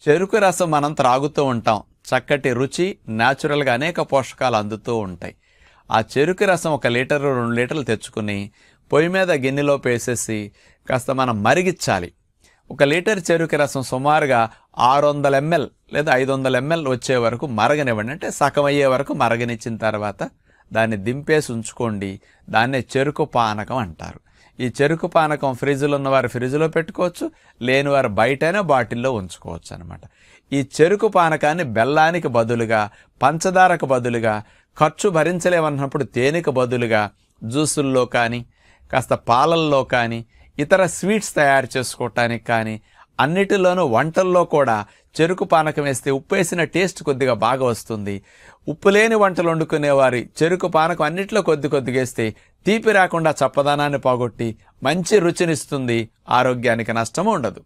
చెరుకు రసం మనం త్రాగుతూ ఉంటాం. చక్కటి రుచి, న్యాచురల్గా అనేక పోషకాలు అందుతూ ఉంటాయి. ఆ చెరుకు రసం 1 లీటరు 2 లీటర్లు తెచ్చుకుని పొయ్యి మీద గిన్నెలో వేసేసి కాస్త మనం మరిగించాలి. 1 లీటర్ చెరుకు రసం సుమారుగా 600 ml లేదా 500 ml వచ్చే వరకు మరగనివ్వండి. అంటే సగం అయ్యే వరకు మరగనిచ్చిన తర్వాత దాన్ని దింపేసి ఉంచుకోండి. దాన్నే చెరుకు పానకం అంటారు. ఈ చెరుకు పానకం ఫ్రిడ్జ్లో ఉన్నవారు ఫ్రిడ్జ్లో పెట్టుకోవచ్చు, లేనివారు బయటైనా బాటిల్లో ఉంచుకోవచ్చు అనమాట. ఈ చెరుకు పానకాన్ని బెల్లానికి బదులుగా, పంచదారకు బదులుగా, ఖర్చు భరించలేమన్నప్పుడు తేనెకు బదులుగా జ్యూసుల్లో కానీ, కాస్త పాలల్లో కానీ, ఇతర స్వీట్స్ తయారు చేసుకోవటానికి కానీ, అన్నిటిలోనూ వంటల్లో కూడా చెరుకు పానకం వేస్తే ఉప్పు వేసిన టేస్ట్ కొద్దిగా బాగా వస్తుంది. ఉప్పు లేని వంటలు వండుకునేవారి చెరుకు పానకం అన్నిట్లో కొద్దిగా వేస్తే తీపి రాకుండా చప్పదనాన్ని పోగొట్టి మంచి రుచినిస్తుంది. ఆరోగ్యానికి నష్టము ఉండదు.